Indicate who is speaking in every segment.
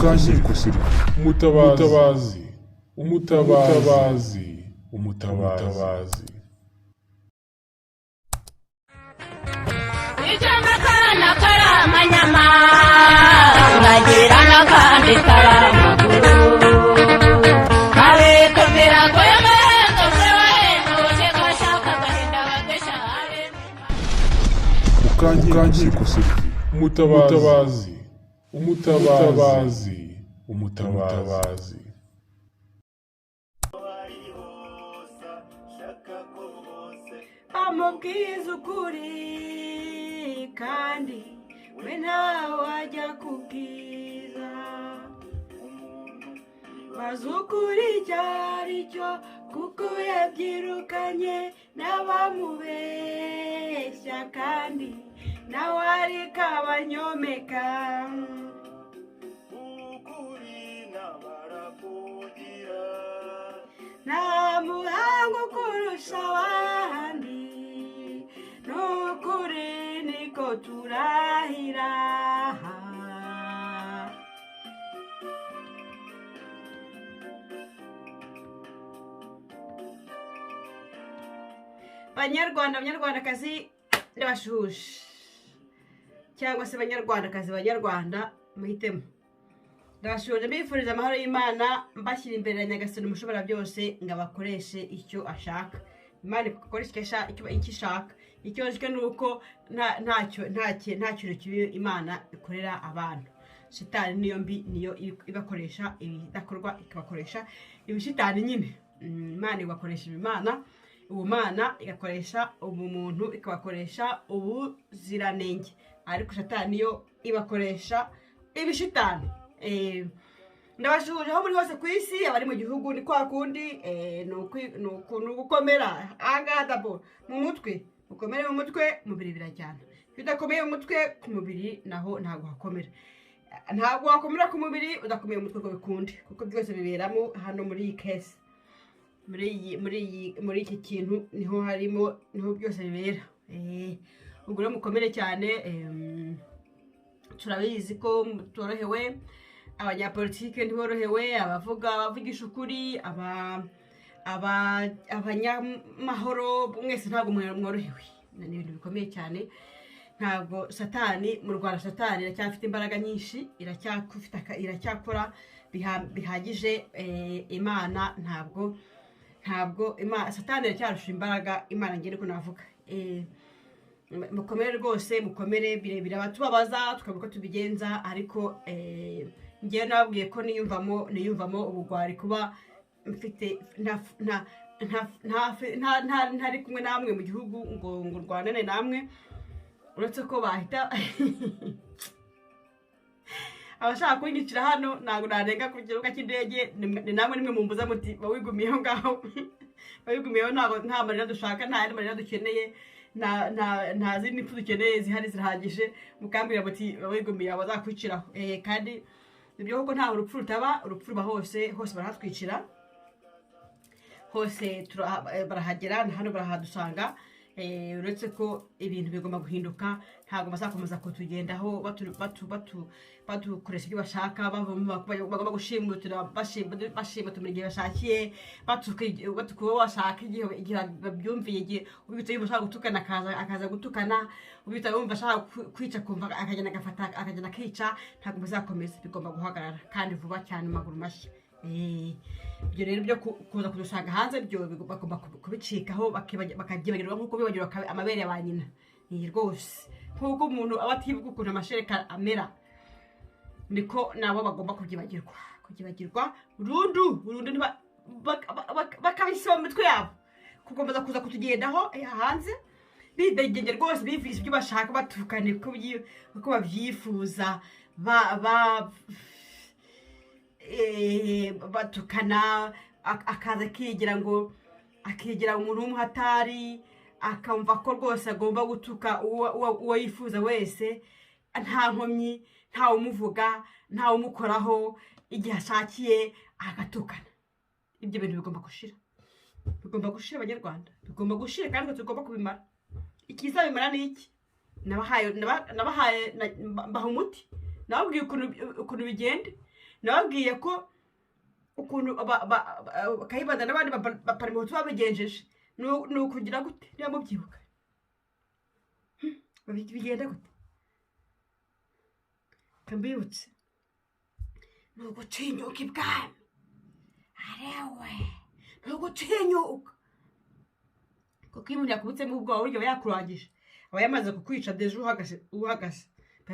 Speaker 1: ukangirika usiri umutabazi
Speaker 2: Ijamakana karamanyama ngagirana kandi karamaguru abekomera kwemendo kwewendo sekashaka gahinda bageshare
Speaker 1: ukangirika usiri umutabazi
Speaker 3: amubwiza ukuri kandi we ntawajya kubwiza maze ukuri cyari cyo kuko yabyirukanye n'abamubeshya kandi nawe ariko abanyomeka nta muhanga ukurusha abandi n'ukuri niko turahira banyarwandakazi ndabashuje cyangwa se banyarwanda muhitemo ndabashuje mbifuriza amahoro y'Imana mbashyira imbere ya Nyagasani umushobora byose ngo abakoreshe icyo ashaka Imana ikoresha icyo ishaka icyojwe nuko nta kintu kibi Imana ikorera abantu shitani niyo mbi niyo ibakoresha ibidakorwa ikabakoresha ibishitani nyine Imana ibakoresha Imana ubumana igakoresha ubumuntu ikabakoresha ubuziranenge ariko shitani yo ibakoresha ibishitani ndabashuje aho muri hose ku isi abari mu gihugu ni kwa kundi ni gukomera agadabo mu mutwe ukomere mu mutwe mubiri birajyana bidakomeye mu mutwe ku mubiri naho ntago hakomera ntago wakomera ku mubiri udakomeye mu mutwe ko bikundi kuko byose biberamo hano muri iyi case muri iki kintu niho byose bibera ubwo rero mukomere cyane turabizi ko torohewe abanyapolitike ntiborohewe abavugisha ukuri abanyamahoro mwese ntabwo mworohewe ni ibintu bikomeye cyane ntabwo satani mu Rwanda satani iracyafite imbaraga nyinshi iracyakora bihagije Imana ntabwo satani iracyarusha imbaraga Imana ngene ko navuga mukomere rwose mukomere birebire abatubabaza tukavuga tubigenza ariko ngiye nababwiye ko niyumvamo ubugwari kuba mfite ntari kumwe namwe mu gihugu ngo rwanane namwe uretse ko bahita abashaka kunyicira hano ntabwo narenga ku kibuga cy'indege ni namwe nimwe mumbuza muti bawigumiyeho ngaho bawigumiyeho nta marira dushaka nta yandi marira dukeneye nta zindi mpfu dukeneye zihari zirahagije mukambwira muti bawigumiye abazakwiciraho kandi ibyo kuko ntaho urupfu rutaba urupfu ruba hose barahatwicira hose barahagera hano barahadusanga uretse ko ibintu bigomba guhinduka ntabwo bazakomeza kutugendaho batukoresha ibyo bashaka bagomba gushimutira bashimutira mu gihe bashakiye batukuba bashaka igihe babyumviye igihe ubitse yumva ashaka gutukana akaza gutukana ubitse yumva ashaka kwica kumva akagenda agafata akagenda akica ntabwo bizakomeza bigomba guhagarara kandi vuba cyane mu maguru mashya ibyo rero byo kuza kudusanga hanze byo bagomba kubicikaho bakabyibagirwa nk'uko bibagirwa amabere ya ba nyina rwose nk'uko umuntu aba atibuka ukuntu amashereka amera niko nabo bagomba kubyibagirwa burundu bakabisiba mu mitwe yabo kugomba kuza kutugendaho hanze bidegenge rwose bivugisha ibyo bashaka batukane uko babyifuza batukana akaza akigira umuntu w'umuhatari akamva ko rwose agomba gutuka uwo yifuza wese nta nkomyi nta umuvuga nta umukoraho igihe ashakiye agatukana ibyo bintu bigomba gushira abanyarwanda bigomba gushira kandi tugomba kubimara ikiza bimara ni iki nabahaye mbaha umuti nababwiye ukuntu bigenda nababwiye ko ukuntu Kayibanda n'abandi baparimutu babigenjeje ni ukugira gute niba mubyibuka bigenda gute kambibutse ni ugutinyuka ibwami arewe ni ugutinyuka kuko iyo umuntu yakubutsemo ubwoba buryo aba yakurangije aba yamaze kukwica deje uhagaze biba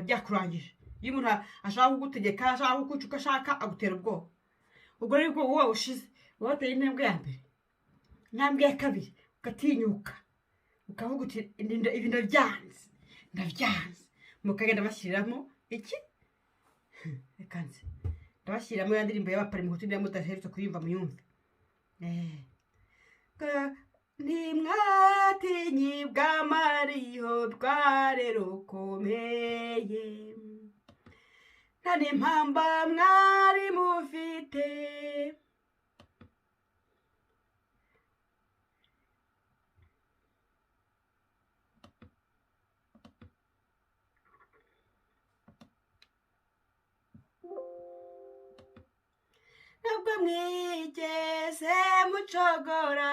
Speaker 3: byakurangije iyo umuntu ashaka kugutegeka ashaka kukwica uko ashaka agutera ubwoba ubwo rero ubwo wowe ushize wateye intambwe ya mbere intambwe ya kabiri ugatinyuka ukavuga uti ibi ndabyanze mukagenda bashyiriramo iki reka nzi ndabashyiriramo ya ndirimbo y'abaparimutu niba mudaherutse kuyumva muyumve ntimwatinyi bw'amariho rware rukomeye nta n'impamba mwari mufite ntabwo mwigeze mucogora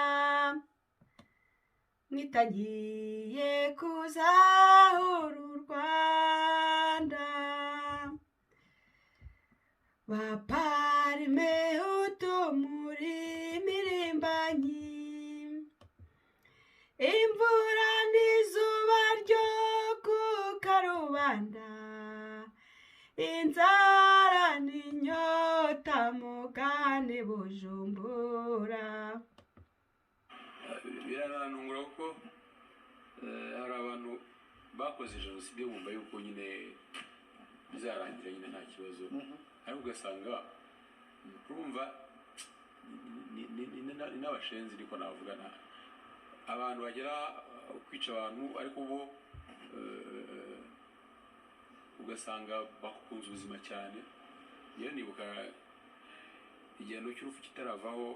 Speaker 3: mwitagiye kuzahura u Rwanda baparime utumuri mirimbanyi imvura n'izuba ryo ku karubanda inzara n'inyota mugane Bujumbura
Speaker 4: biranantungura kuko hari abantu bakoze jenoside bumva yuko nyine bizarangira nyine nta kibazo ariko ugasanga urumva ni n'abashenzi ariko navuga abantu bagera kwica abantu ariko bo ugasanga bakunze ubuzima cyane rero nibuka igihano cy'urupfu kitaravaho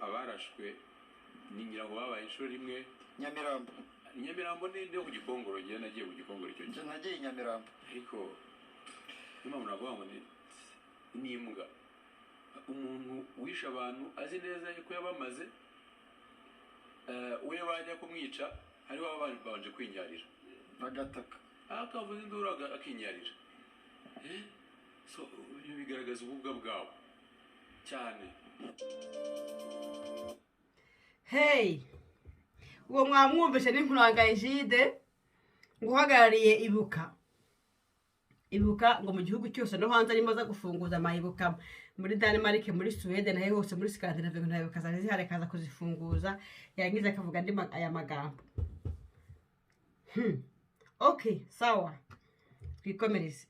Speaker 4: abarashwe ningira ngo babaye inshuro rimwe Nyamirambo ni yo ku Gikongoro gihe nagiye ku Gikongoro icyo gihe
Speaker 5: nagiye Nyamirambo
Speaker 4: ariko impamvu navuga ngo ni imbwa umuntu wishe abantu azi neza yuko yabamaze we bajya kumwica hariho abantu babanje kwinyarira
Speaker 5: bagataka
Speaker 4: akavuza induru akinyarira so ibyo bigaragaza ububwa bwabo cyane
Speaker 3: hey uwo mwamwumvishe n'inkurangaye Jide ngo uhagarariye ibuka ngo mu gihugu cyose no hanze arimo aza gufunguza amayibuka muri Denmark muri Sweden naho hose muri Scandinavia naho bakaza zihare kaza kuzifunguza yarangiza akavuga aya magambo okay sawa twikomereze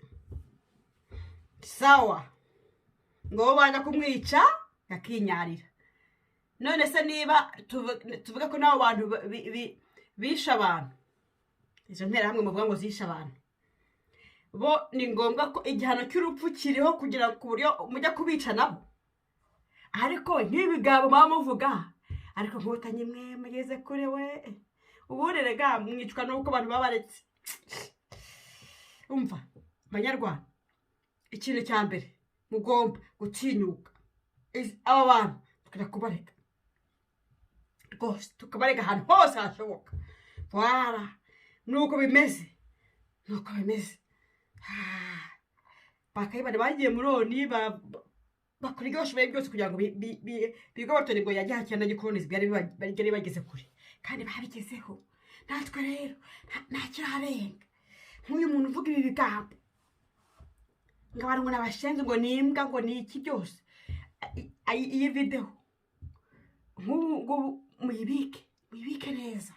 Speaker 3: sawa ngo bajya kumwica yakinyarira none se niba tuvuga ko nabo bantu bisha abantu izo ntera hamwe muvuga ngo zisha abantu bo ni ngombwa ko igihano cy'urupfu kiriho kugira ku buryo mujya kubica nabo ariko nk'ibigabo mama muvuga ariko nk'utanyi mwe mugeze kure we ubundi rega mwicwa nuko abantu babaretse umva banyarwanda ikintu cya mbere mugomba gutinyuka aba bantu tukajya kubareka rwose tukabareka ahantu hose hashoboka wara nuko bimeze bakayibana bagiye muri oni bakora ibyo bashoboye byose kugira ngo bigobatore ngo yajya hakina gikolonizi byari bageze kure kandi babigezeho natwe rero ntakirarenga nk'uyu muntu uvuga ibi bigambo ngo abantu ngo nabashenze ngo ni imbwa ngo ni iki byose iyi video nk'ubu muyibike neza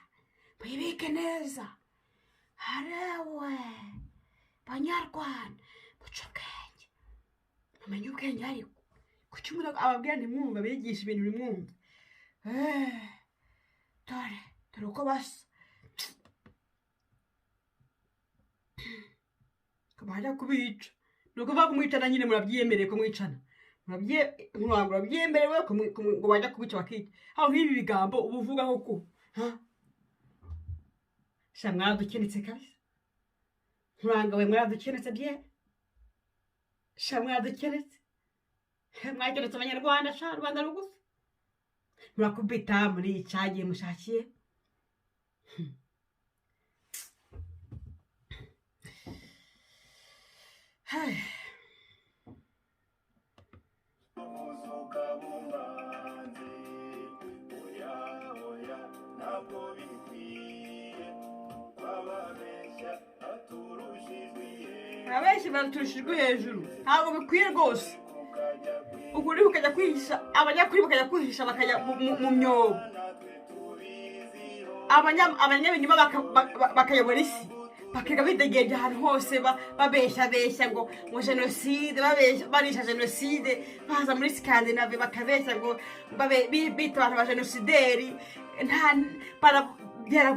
Speaker 3: harewe banyarwanda muca ubwenge mumenye ubwenge ariko kuki umuntu ababwira ntimwumva bigisha ibintu bimwumva dore uko basa bajya kubica ni ukuvuga kumwicana nyine murabyiyemereye ko mwicana murabyemerewe ngo bajya kubica bakica aho nk'ibi bigambo uba uvugaho ko sha mwadukenetse kabisa nkuranga we mwaradukenetse bye sha mwaradukenetse mwageretse abanyarwanda sha Rwanda rugufi murakubita muri icagiye mushakiye abenshi baturushijwe hejuru ntabwo bikwiye rwose ukuri ukajya kwihisha abanyakuri bakajya kwihisha bakajya mu myobo abanyabinyuma bakayobora isi bakiga bidegeje ahantu hose babeshya ngo jenoside barisha jenoside baza muri Scandinavie bakabeshya ngo bita abantu ba genosideri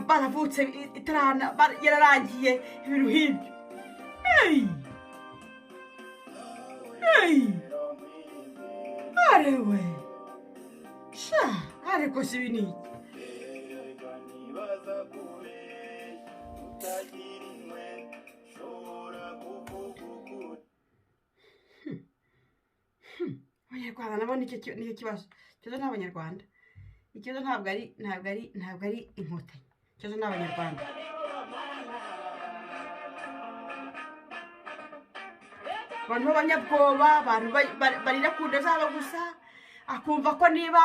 Speaker 3: baravutse yararangiye ibintu nk'ibyo arewe sha ariko si biniki abanyarwanda nabo nicyo kibazo ikibazo ni abanyarwanda ikibazo ntabwo ari inkotanyi ikibazo ni abanyarwanda abantu b'abanyabwoba abantu barira ku nda zabo gusa akumva ko niba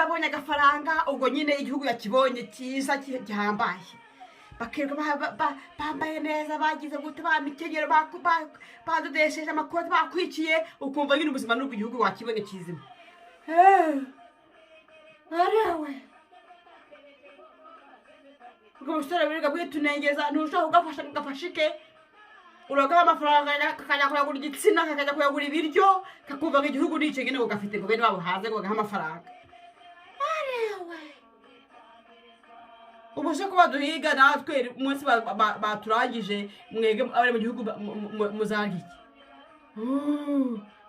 Speaker 3: abonye agafaranga ubwo nyine igihugu yakibonye cyiza gihambaye bakirirwa bambaye neza bagize gute bamikenyero badodesheje amakoti bakwiciye ukumva nyine ubuzima n'ubwo igihugu wakibonye kizima arewe ubwo busore buriga bwitunengeza ntushobora kugafasha gafashike uragaha amafaranga kakajya kuyagura igitsina kakajya kuyagura ibiryo kakumva ngo igihugu nicyo nyine ngo gafite ngo bene wabo hanze ngo bagahe amafaranga arewe ubu se kuba duhiga natwe umunsi baturangije mwege abari mu gihugu muzarya iki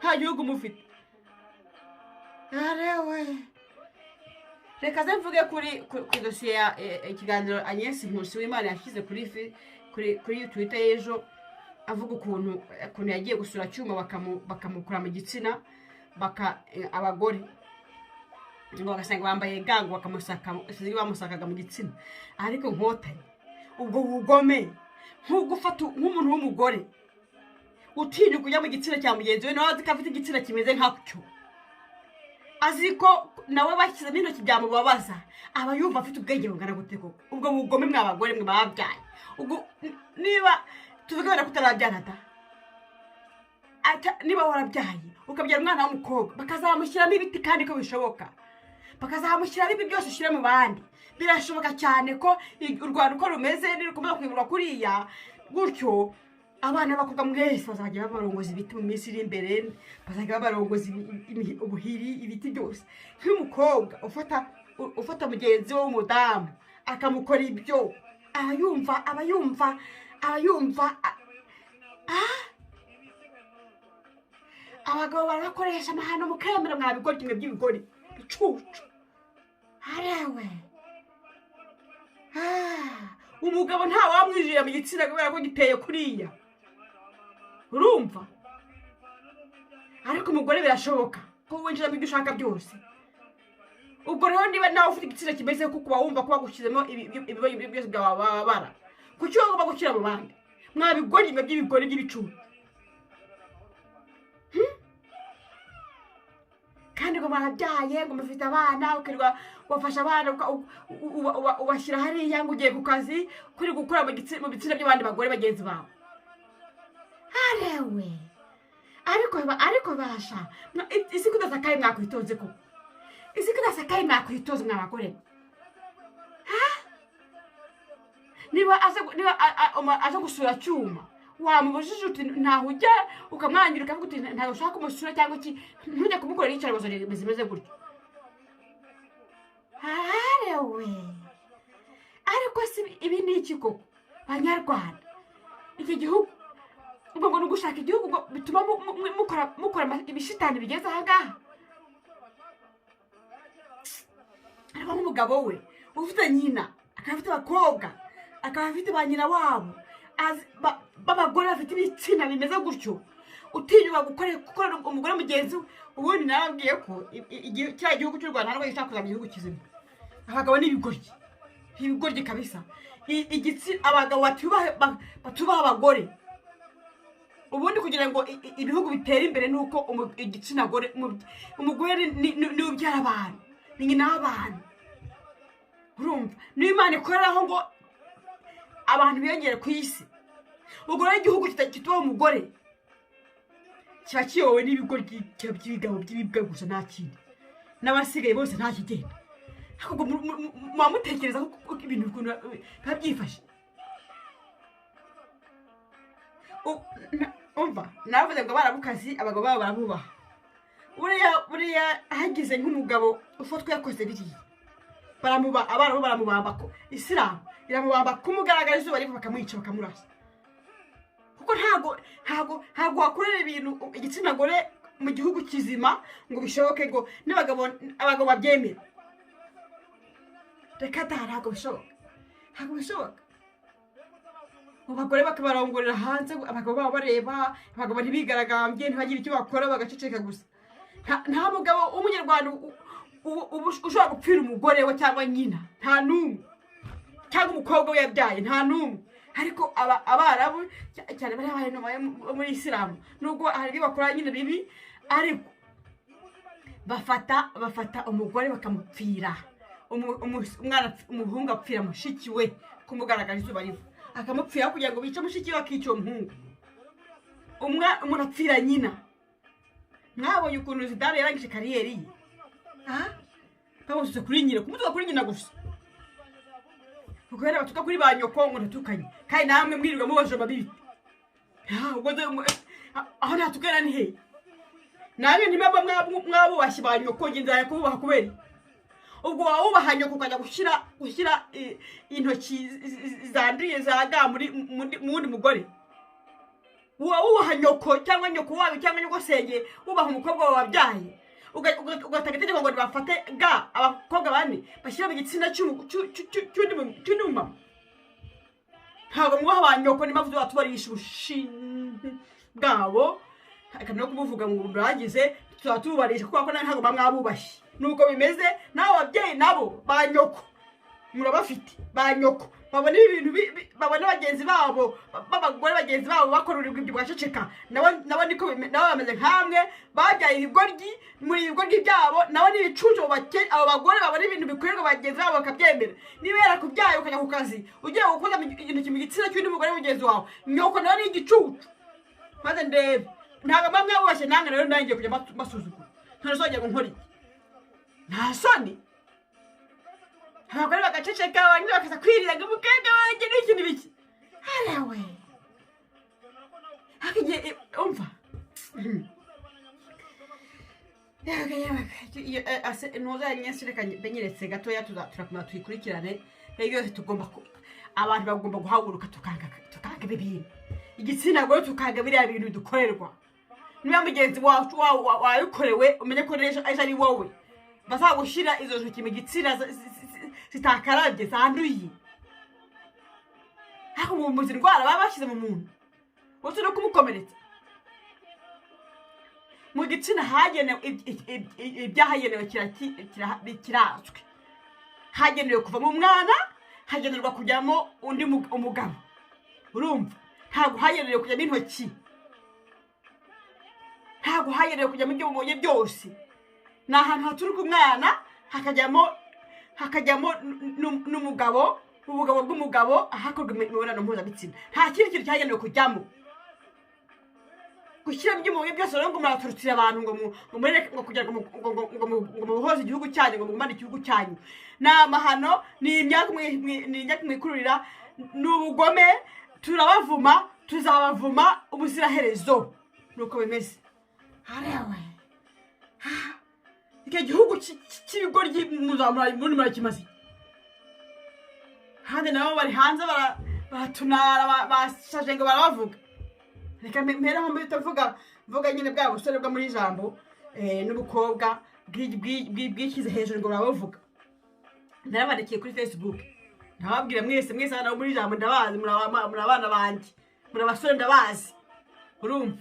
Speaker 3: nta gihugu mufite arewe reka ze mvuge kuri dosiye ya ikiganiro Agnes W'Imana yashyize kuri Twitter y'ejo avuga ukuntu yagiye gusura cyuma bakamukura mu gitsina abagore ngo bagasanga bambaye gango bamusakaga mu gitsina ariko nkotanyi ubwo bugome nk'ugufata nk'umuntu w'umugore utinya kujya mu gitsina cya mugenzi we nawe azi ko afite igitsina kimeze nkacyo azi ko nawe bashyizemo intoki byamubabaza aba yumva afite ubwenge bungana gute koko ubwo bugome mw'abagore mwe babyaye ubwo niba tuvuge ko utarabyara niba warabyaye ukabyara umwana w'umukobwa bakazamushyiramo ibiti kandi ko bishoboka bakazamushyiramo ibi byose ushyira mu bandi birashoboka cyane ko u Rwanda uko rumeze nirukomeza kwiburwa kuriya gutyo abana b'abakobwa mwese bazajya babarongoza ibiti mu minsi iri imbere bazajya babarongoza ubuhiri ibiti byose nk'umukobwa ufata mugenzi we w'umudamu akamukora ibyo aba yumva abagabo barakoresha amahano mukemera mwabigora kimwe by'ibigori bicucu arewe umugabo nta wamwijira mu gitsina kubera ko giteye kuriya urumva ariko umugore birashoboka ko winjira mu byo ushaka byose ubwo rero niba nawe ufite igitsina kimeze kuko wumva ko bagushyizemo ibibazo byose byababara kuki wowe ugomba gushyira mu bandi mwabigori kimwe by'ibigori by'ibicucu kandi ngo mwarabyaye ngo mufite abana ukirirwa wafasha abana ubashyira hariya ngo ugiye ku kazi kuri gukora mu bitsina by'abandi bagore bagenzi bawe arewe ariko basha isi kudasakaye mwakwitoze ko isi kudasakaye mwakwitoze mwabagore niba aza gusura cyuma wamubujije uti ntaho ujya ukamwangira ukavuga uti ntago ushaka kumusura cyangwa iki ntujya kumukorera iyicarubozo zimeze gutyo arewe ariko si ibi ni iki koko banyarwanda iki gihugu ubwo ngo ni ugushaka igihugu bituma mukora ibishitani bigeze aha ngaha ariko nk'umugabo we ufite nyina akaba afite abakobwa akaba afite ba nyina wabo b'abagore bafite ibitsina bimeze gutyo utinyuka gukorera umugore mugenzi we ubundi narabwiye ko kiriya gihugu cy'u Rwanda ntabwo gishaka kuzaba igihugu kizima abagabo n'ibigoryi kabisa abagabo batubaha abagore ubundi kugira ngo ibihugu bitere imbere nuko igitsina gore umugore ni ubyara abantu ni nyina w'abantu urumva niyo Imana ikoreraho ngo abantu biyongere ku isi ubwo rero igihugu kitubaho umugore kiba kiyobowe n'ibigoryi by'ibigabo by'ibibwa gusa nta kindi n'abasigaye bose nta kigenda ahubwo mutekereza ko ibintu biba byifashe umva navuze ngo barabukazi abagabo babo barabubaha buriya hagize nk'umugabo ufatwa yakoze biriya baramubamba ko isilamu iramubamba kumugaragara izuba riva bakamwica bakamurasa kuko ntago wakorera ibintu igitsina gore mu gihugu kizima ngo bishoboke ngo abagabo babyemera reka ntabwo bishoboka abagore bakabarongorera hanze abagabo babo bareba abagabo ntibigaragambye ntibagire icyo bakora bagaceceka gusa nta mugabo w'umunyarwanda ushobora gupfira umugore we cyangwa nyina nta n'umwe cyangwa umukobwa we yabyaye nta n'umwe ariko abarabu cyane bari muri isilamu nubwo hari ibyo bakora nyine bibi ariko bafata umugore bakamupfira umuhungu apfira mushiki we kumugaragara izuba riva akamupfira kugira ngo bice mushiki we akica uwo muhungu umuntu apfira nyina mwabonye ukuntu Zidane yarangije kariyeri ye bamusutse kuri nyina kumutuka kuri nyina gusa kubera batuka kuri ba nyoko ngo natukanye kandi namwe mwirirwa mubajoma bibi aho natukana ni he namwe ntibaba mwabubashye ba nyoko ngendera kububaha kubera ubwo wawubaha nyoko ukajya gushyira intoki zanduye zaga muri wundi mugore wubaha nyoko cyangwa nyoko wawe cyangwa nyogosenge wubaha umukobwa wawe wabyaye ugatanga itegeko ngo bafate ga abakobwa bane bashyira mu gitsina cy'undi mumama ntabwo mwubaha ba nyoko niyo mpamvu tubarisha ubushinzi bwabo no kumuvuga ngo muragize tuba tubarisha kuko ntabwo mwabubashye nuko bimeze nawe ababyeyi nabo ba nyoko murabafite ba nyoko babona ibintu babona bagenzi babo b'abagore bagenzi babo bakora ibyo bwaceceka nabo niko nabo bameze nkamwe bajyaye ibigoryi muri ibigoryi byabo nabo n'ibicucu abo bagore babona ibintu bikorerwa bagenzi babo bakabyemera nibera kubyaye ukajya ku kazi ugiye gukoza intoki mu gitsina cy'undi mugore mugenzi wawe nyoko nawe ni igicucu maze ndebe ntabwo bamwe bubashye nange rero nangiye kujya basuzugura ntarazongera ngo nkore iki nta soni abagore bagaceceka abandi bakaza kwirira ngo umukobwa wanjye n'iki n'ibiki harawe hakigiye umva ntuzanye reka mbenyeretse gatoya turakomeza tuyikurikirane yose tugomba abantu bagomba guhaguruka tukanga ibi bintu igitsina gore tukanga biriya bintu dukorerwa niba mugenzi wabikorewe umenye ko ejo ari wowe bazagushyira izo ntoki mu gitsina zitakarabye zanduye ariko muzi indwara baba bashyize mu muntu bose no kumukomeretsa mu gitsina hagenewe ibyahagenewe kirazwi hagenewe kuva mu mwana hagenerwa kujyamo undi umugabo urumva ntabwo hagenewe kujyamo intoki ntabwo hagenewe kujyamo ibyo mubonye byose ni ahantu haturuka umwana hakajyamo n'umugabo ubugabo bw'umugabo ahakorwa imibonano mpuzabitsina nta kindi kintu cyagenewe kujyamo gushyiramo ibyo mubonye byose rero ngo muraturutira abantu ngo mureke ngo kugira ngo muhoze igihugu cyanyu ngo mugumane igihugu cyanyu ni amahano ni imyaka mwikururira ni ubugome turabavuma tuzabavuma ubuziraherezo nuko bimeze harawe icyo gihugu cy'ibigoryi muri murakimaze handi nabo bari hanze baratunara bashaje ngo barabavuga reka mperaho mbita mvuga nyine bwa busore bwo muri jambo n'ubukobwa bwishyize hejuru ngo barabavuga narabandikiye kuri Facebook ntababwira mwese hano muri jambo ndabazi muri abana banjye muri abasore ndabazi urumva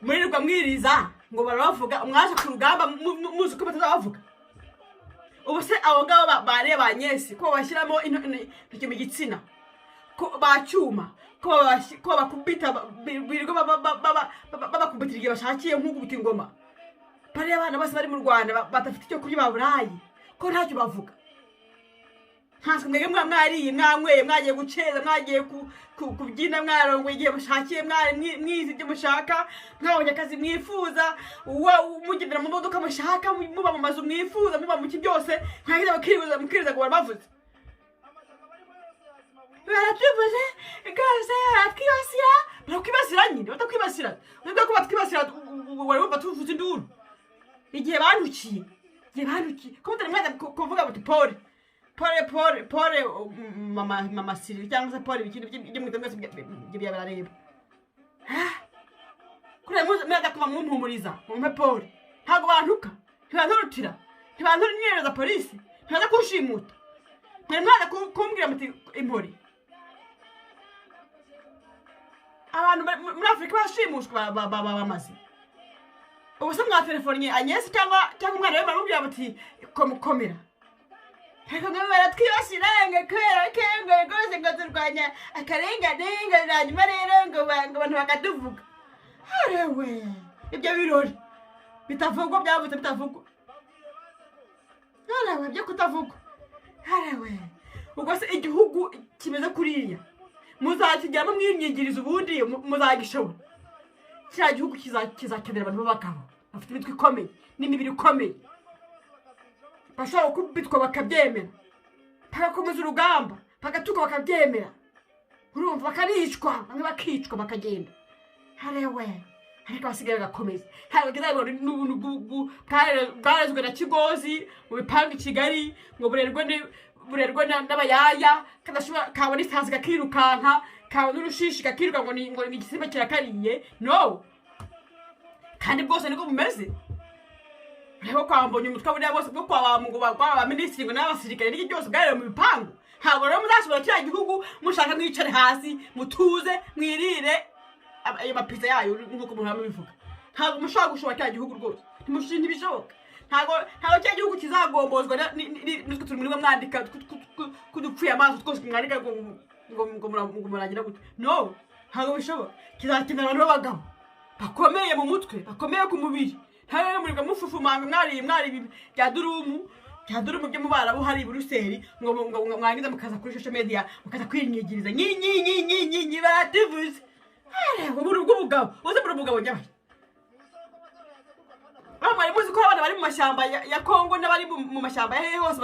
Speaker 3: muririrwa mwiriza ngo barabavuga mwaje ku rugamba muzi ko batazabavuga ubu se abo ngabo bareba Agnes ko bashyiramo intoki mu gitsina ko bacyuma ko bakubita birirwa babakubitira igihe bashakiye nk'ugubita ingoma bariya abana bose bari mu Rwanda badafite icyo kurya baburayi ko ntacyo bavuga ntaswe mwege mwariye mwanyweye mwagiye guceza mwagiye kubyina mwarongoye igihe mushakiye mwize ibyo mushaka mwabonye akazi mwifuza mugendera mu modoka mushaka muba mu mazu mwifuza muba mu ki byose ntagize mukiriza ngo barabavuze baratuvuze rwose baratwibasira nyine batakwibasira nubwo ko batwibasira wari wumva tuvuze induru igihe bantukiye ko mutari mwaza kuvuga buti Paul mama Siri cyangwa se Paul ibikindi by'imwita mwese bya barareba kure mwaza kuba mumpumuriza mumpe Paul ntabwo bantuka ntibanturutira ntibanturira polisi ntibaza kunshimuta mwari mwaza kumbwira muti impori abantu muri Afurika bashimushwa bamaze ubu se mwatelefoniye Agnes cyangwa umwana we baramubwira bati komera reka ngo baratwibasira ngo kubera ko rwose ngo turwanya akarengane ngo hanyuma rero ngo abantu bakatuvuga arewe ibyo birori bitavugwa byavuze bitavugwa arewe byo kutavugwa arewe ubwo se igihugu kimeze kuriya muzakijyamo mwimyigiriza ubundi muzagishobora kiriya gihugu kizakenera abantu b'abagabo bafite imitwe ikomeye n'imibiri ikomeye bashobora kubitwa bakabyemera bagakomeza urugamba bagatuka bakabyemera urumva bakaricwa bamwe bakicwa bakagenda harewe ariko basigaye bagakomeza n'ubuntu bwarezwe na Kigozi mu bipangu i Kigali ngo burerwe n'abayaya kabona isazi kakirukanka kabona urushishi kakiruka ngo ni igisimba kirakariye no kandi bwose niko bumeze rero kwambonye umutwe buriya bose bwo kwa minisitiri ngo n'abasirikare n'iki byose bwarere mu bipangu ntabwo rero muzashobora kiriya gihugu mushaka mwicare hasi mutuze mwirire ayo mapizza yayo nk'uko umuntu bivuga ntabwo mushobora gushobora kiriya gihugu rwose ntibishoboka ntabwo kiriya gihugu kizagombozwa nitwe turi muri mwandika kudupfuye amaso twose mwandika ngo muragira gute no ntabwo bishoboka kizakenera abantu b'abagabo bakomeye mu mutwe bakomeye ku mubiri ntabwo murirwa mufufumanga mwari bya durumu byo mu Barabu hari i Buruseli ngo mwangiza mukaza kuri social media mukaza kwinyigiriza nyi batuvuze areba muri ubugabo uze muri ubugabo nyabaye bamwe muzi ko abana bari mu mashyamba ya Kongo n'abari mu mashyamba ya hose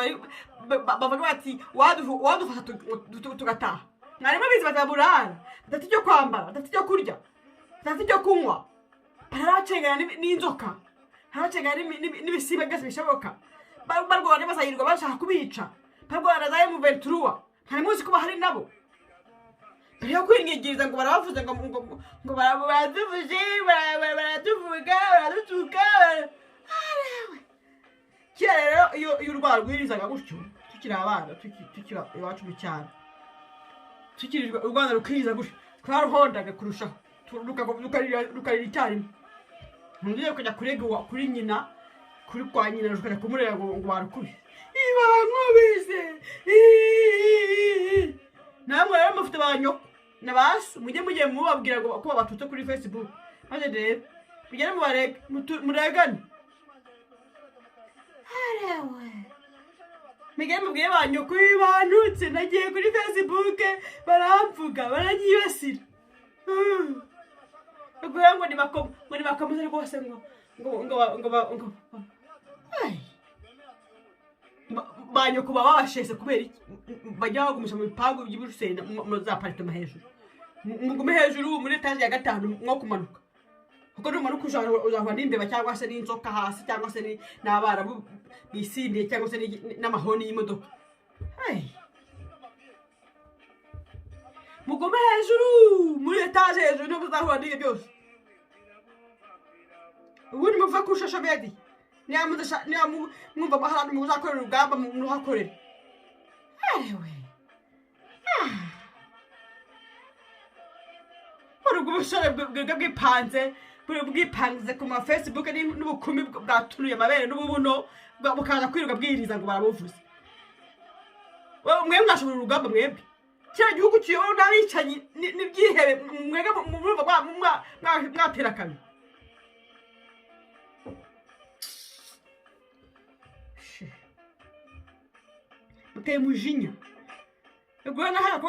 Speaker 3: bavuga bati wadufasha tugataha mwarimo bizi bataburara batatu cyo kwambara batatu cyo kurya batatu cyo kunywa baracengana n'inzoka haracengana n'ibisiba byose bishoboka barwana bazahirwa bashaka kubica barwana za M23 hari muzi ko bahari nabo bari kwingigiriza ngo barabavuze ngo baraduvuze baratuvuga baradutuka arewe kera rero iyo urwara rwirizaga gutyo tukiri abana tukiri iwacu mu cyaro tukiri u Rwanda rukiriza gutyo twaruhondaga kurushaho rukarira icyarimwe ntugiye kujya kurega kuri nyina kuri kwa nyina rukajya kumurega ngo barukubise ibankubise namwe rero mufite banyo nabasi mujye mubabwira ngo ko batutse kuri Facebook maze rero bigere muregane arewe migere mubwire banyo ko bantutse nagiye kuri Facebook baramvuga baranyibasira ngo nibakomeze rwose ngo banyo kuba babashese kubera iki bajya bagumisha mu bipangu by'Buruseli mu za apartment hejuru mugume hejuru muri etage ya 5 mwo kumanuka kuko numanuka uzahwa n'imbeba cyangwa se n'inzoka hasi cyangwa se n'abarabu bisindiye cyangwa se n'amahoni y'imodoka mugume hejuru muri etage hejuru no kuzahura n'ibyo byose ubundi muva ku social media niba mwumva ahantu muzakorera urugamba muhakorera Ewe. Urubwo ubusore bwipanze bwipanze ku ma Facebook n'ubukumi bwatunuye amabere n'ububuno bukaza kwiruka bwiriza ngo barabuvuze. Mwe mwashobora urugamba mwebwe. Kira gihugu kiyobo n'abicanyi n'ibyihebe mwega murumva mwatera kabi. Muteye mujinya. Ubwo naha ko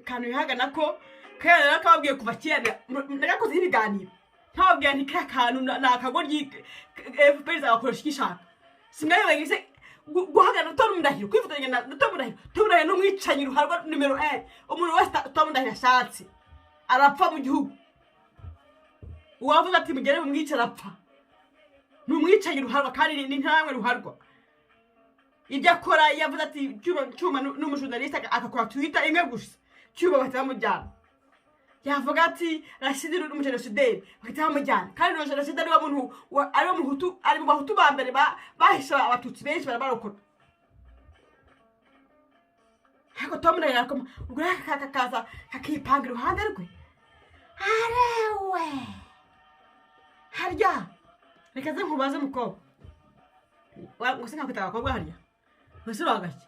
Speaker 3: kantu yahagana ko kera nakabwiye kuva kera nagakoze ibiganiro. Ntabwiye nti kantu nakagoryi FPR zakoresha ikishaka. Singaye bagise guhagana utamundahiro kwifatanya na utamundahiro n'umwicanyi ruharwa numero 1 umuntu wese utamundahiro ashatse arapfa mu gihugu. Uwavuga ati mugere mu mwica arapfa. N'umwicanyi ruharwa kandi ni ntamwe ruharwa. Ibyo akora yavuze ati cyuma n'umujournaliste akakora Twitter imwe gusa cyuma batamujyana. Yavuga ati Rashid n'umugenocide batamujyana kandi umugenocide ari wa muntu ari wa muhutu ari mu bahutu ba mbere bahisha abatutsi benshi barabarokora. Hako tomura yakoma ubwo kakakaza kakipanga iruhande rwe. Arewe harya reka ze nkubaze mukobwa gusenga kwita abakobwa harya Musuru hagati.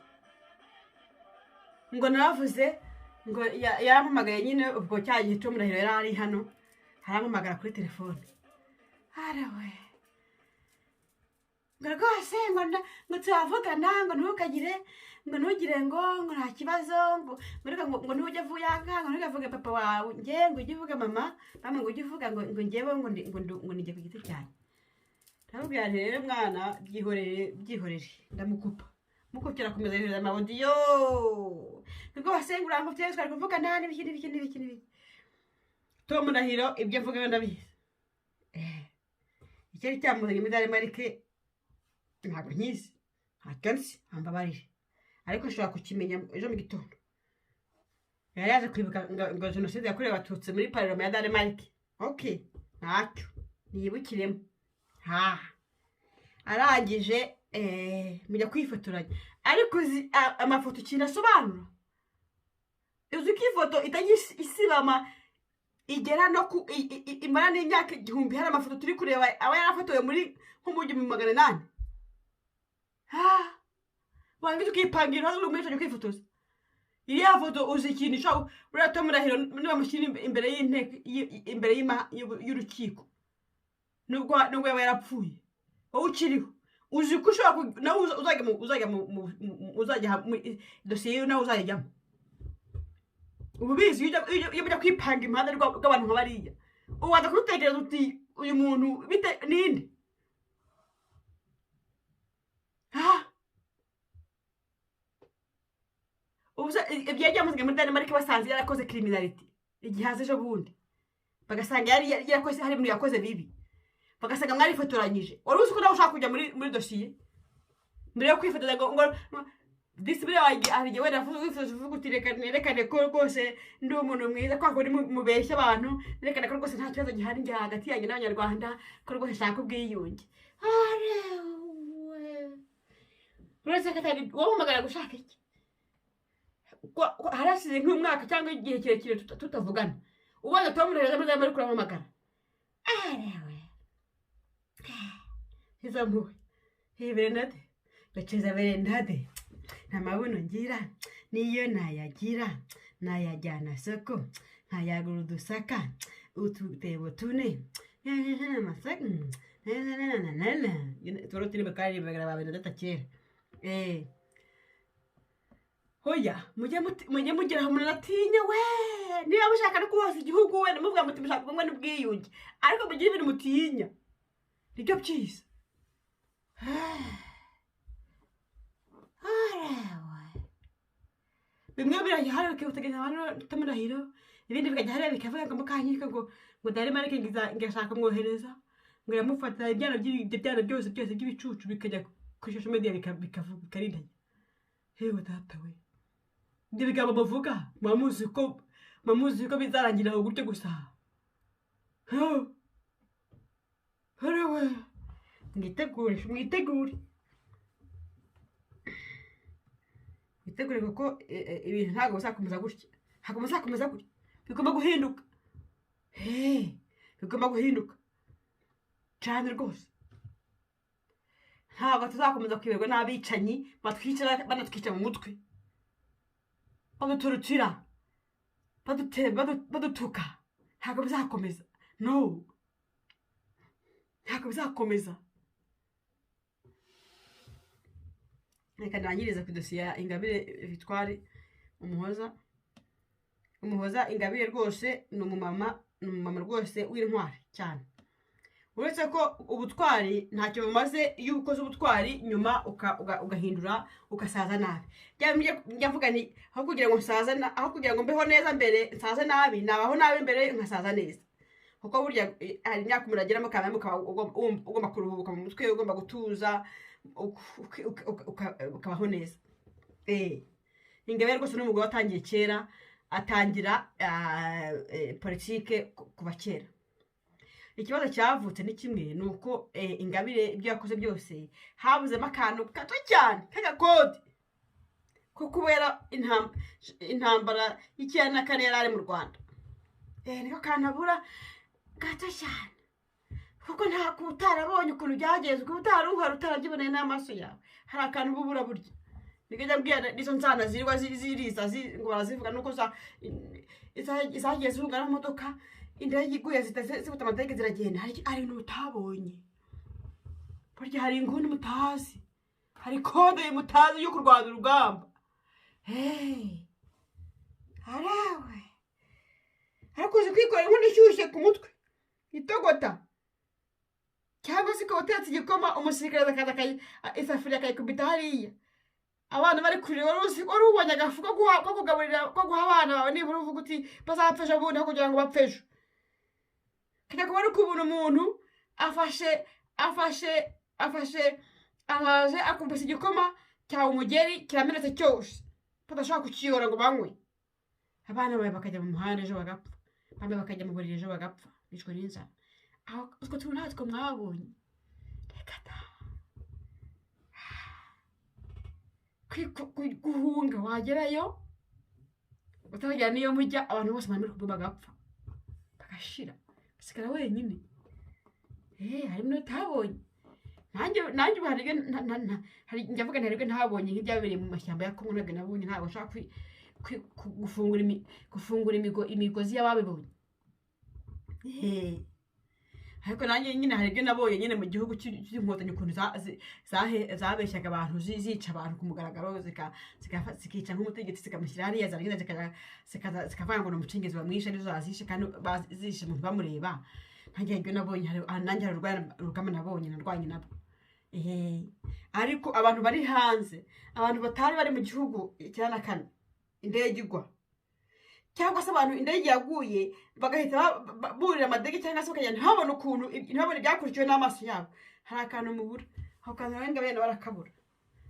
Speaker 3: Ngo naravuze ngo yarampamagaye nyine ubwo cyagihe cyo murahiro yari ari hano harampamagara kuri telefone. Arawe. Rwose ngo turavugana ngo ntukagire ngo ntugire ngo nta kibazo ngo ntujye vuyanga ngo ntugavuge papa wawe ngiye ngo ujye uvuga mama bamwe ngo ujye uvuga ngo ngewe ngo nijye ku giti cyane. Ndamubwira nti rero mwana byihorere ndamukupa. Mukukira kumeza yihorera amaudio. Ngo wasengura ngo cyese twari kuvuga nani bikini. Tom Ndahiro ibyo mvuga ndabizi. Icyari cyamuzanye midari marike ntabwo nyizi. Hakansi ambabarire. Ariko shobora kukimenya ejo mu gitondo. Yaje kwibuka ngo jenoside yakorewe abatutsi muri Parlement ya Danemark. Okay. Ntacyo. Niyibukiremo. Arangije mujya kwifotoranya ariko amafoto kinasobanura uzi ko ifoto itagisibama igera no ku imara n'imyaka 1000 hari amafoto turi kureba aba yarafotowe muri nk'umujyi mu 800 wangize ukipangira hano umesha cyo kwifotoza iriya foto uzi ikintu cyo urato murahiro niba mushyira imbere y'inteko imbere y'urukiko nubwo yaba yarapfuye wowe ukiriho uzi ko ushobora nawe uzajya dosiye nawe uzajyamo ububizi iyo bujya kwipanga impande rw'abantu nk'abariya ubanza kurutekereza uti uyu muntu bite ninde ubusa ibyagiye amaze muri Danemark basanze yarakoze criminality igihaze ejo bundi bagasanga yari yakoze hari muri yakoze bibi bagasanga mwari fotoranyije wari uzi ko nawe ushaka kujya muri dosiye mbere yo kwifotoza ngo disibire ari wenda vuga uti rekane ko rwose ndi umuntu mwiza kwa kuri mubeshya abantu rekane ko rwose nta kibazo gihari njye hagati yanjye n'abanyarwanda ko rwose nshaka ubwiyunge uretse katari wowe umagara gushaka iki harasize nk'umwaka cyangwa igihe kirekire tutavugana ubaza Tom Ndahiro muri kuramamagara Hizo Bernade bacheza Bernade na mabuno ngira niyo nayagira nayajyana soko ntayagurudusaka ututebo tune masaka torotini bakari bagara babena datakera hoya mujye mugira aho munatinya we niba mushaka no kuhoza igihugu we muvuga muti mushaka kumwe n'ubwiyunge ariko mugira ibintu mutinya nibyo byiza bimwe biraje hari ukibutegeza abantu Tom Ndahiro ibindi bikajya hari bikavuga ngo mukanyika ngo Danemark ngashaka mwohereza ngo yamufata ibyana byose by'ibicucu bikajya ku social media bikavuga bikarindanya hewe data we ibyo bigabo bavuga mamuzi ko bizarangira gutyo gusa hewe mwitegure witegure kuko ibintu ntabwo bizakomeza gutya, ntabwo bizakomeza gutya, bigomba guhinduka. Bigomba guhinduka cyane rwose. Ntabwo tuzakomeza kwiberwa n'abicanyi batwicara banatwica mu mutwe, baduturutira, badutuka. Ntabwo bizakomeza, no, ntabwo bizakomeza. Reka ndangiriza ku dosiye ya Ingabire Victoire Umuhoza. Ingabire rwose ni umumama rwose w'intwari cyane. Uretse ko ubutwari ntacyo bumaze iyo ukoze ubutwari nyuma ugahindura ugasaza nabi. Njya mvuga ni aho kugira ngo mbeho neza mbere nsaze nabi, nabaho nabi mbere nkasaza neza. Kuko burya hari imyaka umuntu ageramo kandi ugomba kuruhuka mu mutwe, ugomba gutuza ukabaho neza. Ingabire rwose n'umugore watangiye kera, atangira politike kuva kera. Ikibazo cyavutse ni kimwe, nuko Ingabire ibyo yakoze byose habuzemo akantu gato cyane k'agakode ko kubera intambara y'icyenda na kane yari ari mu Rwanda. Niko kantu abura gato cyane, kuko nta kutarabonye ukuntu byagenze, uko utarabyiboneye n'amaso yawe, hari akantu ubura burya. Nigenda mbwira nizo nzana zirwa ziriza ngo barazivuga nuko zagiye zunga n'imodoka, indege iguye zifite amadege ziragenda. Hari ibintu utabonye burya, hari inguni mutazi, hari kode mutazi yo kurwanya urugamba. Arawe arakuze kwikorera inkono ishyushye ku mutwe itogota, cyangwa se ukaba utetse igikoma, umusirikare akaza isafuriya akayikubita hariya, abana bari kureba. Wari ubonye agafu ko kugaburira, ko guha abana bawe, nibura uvuga uti bazapfa ejo bundi aho kugira ngo bapfe ejo. Kajya kuba ari ukubona umuntu araje akubise igikoma cyawe umugeri kiramenetse cyose, badashobora kukiyora ngo banywe. Abana bawe bakajya mu muhanda ejo bagapfa, bamwe bakajya mu buriri ejo bagapfa bicwa n'inzara. Aho utwo tuntu natwo mwabonye, reka da guhunga, wagerayo utaragera niyo mujya, abantu bose bamwe bagapfa bagashira, usigara wenyine. Harimo n'utabonye. Nanjye njya mvuga ntaribwe ntabonye nk'ibyabereye mu mashyamba ya Kongo, nabwo nabonye. Ntabwo nshaka gufungura imigozi y'ababibonye. Ariko nanjye nyine hari ibyo nabonye nyine mu gihugu cy'inkotanyi, ukuntu zabeshyaga abantu, zica abantu ku mugaragaro, zikica nk'umutegetsi, zikamushyira hariya, zarangiza zikavuga ngo ni umucengezi bamwishe, nizo zazishe kandi bazishe umuntu bamureba. Nanjye ibyo nabonye, nanjye hari urugamba nabonye narwanye nabo. Ariko abantu bari hanze, abantu batari bari mu gihugu icyenda na kane indege igwa, cyangwa se abantu indege yaguye bagahita burira amadege, cyangwa se bakagenda ntabone ukuntu, ntabone ibyakurikiwe n'amaso yabo. Hari akantu mubura, aho kantu Ingabire nawe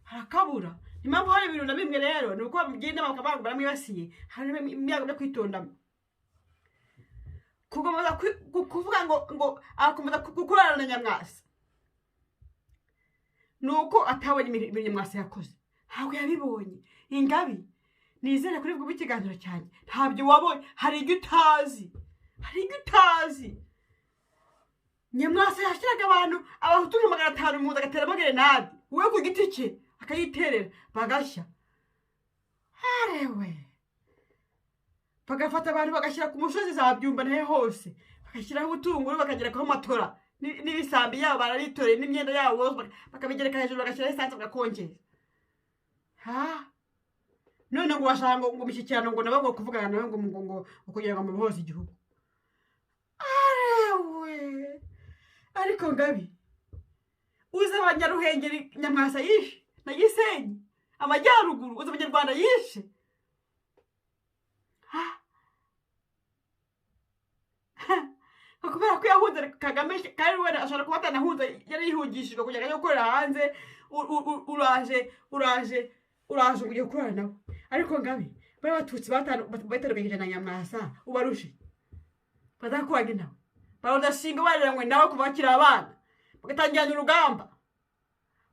Speaker 3: harakabura. Impamvu hari ibintu na bimwe rero ni uko bagenda bakaba baramwibasiye, hari imyago byo kwitondamo, kugomeza kuvuga ngo akomeza gukorana na Nyamwasa. Nuko atabonye ibintu Nyamwasa yakoze, ntabwo yabibonye. Ingabire nizere kuri bwo ikiganiro cyane, ntabyo wabonye. Hari ibyo utazi. Nyamwasa yashyiraga abantu abahutu 500 mu agatera gerenade, wowe ku giti cye akayiterera bagashya. Arewe bagafata abantu bagashyira ku musozi za Byumba nahe hose, bagashyiraho ubutunguru, bakagera ko matora n'ibisambi yabo bararitoreye n'imyenda yabo bakabigereka hejuru, bagashyiraho esanse bagakongeza. None ngo bashaka ngo mushyikirano ngo nabo ngo kuvugana nawe ngo kugira ngo muboze igihugu. Arewe ariko Ngabi uza abanyaruhengeri Nyamwasa yishe na Gisenyi amajyaruguru, uza abanyarwanda yishe. Kubera ko yahunze Kagame, kandi wenda ashobora kuba atanahunze, yari yihungishijwe kugira ngo gukorera hanze. Uraje ugiye gukorana nawe. Ariko Ngabi bari batutsi bataruganyije na Nyamwasa ubarushe, badakwage nawe barodashinga barira ngo nawe kuva bakira abana, bagatangirana urugamba,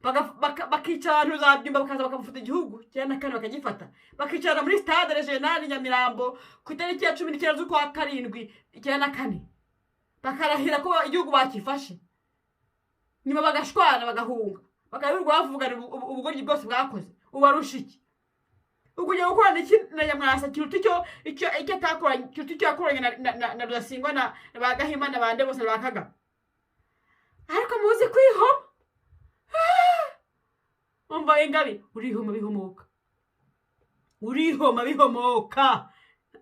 Speaker 3: bakicara uzabyumva bakaza bakamufata igihugu cyane kandi bakagifata bakicara muri stade regional Nyamirambo ku itariki ya 19 z'ukwa karindwi cyane kane bakarahira ko igihugu bakifashe nyuma bagashwana bagahunga bakabirwa bavugana ubugoryi bwose bwakoze ubarushiki ukujya gukora iki na Nyamwasa icyo atakoranye icyo yakoranye na Rudasingwa na Bagahima na bande bose bakaga ariko muzi kwihoma umva Ingabire urihoma bihomoka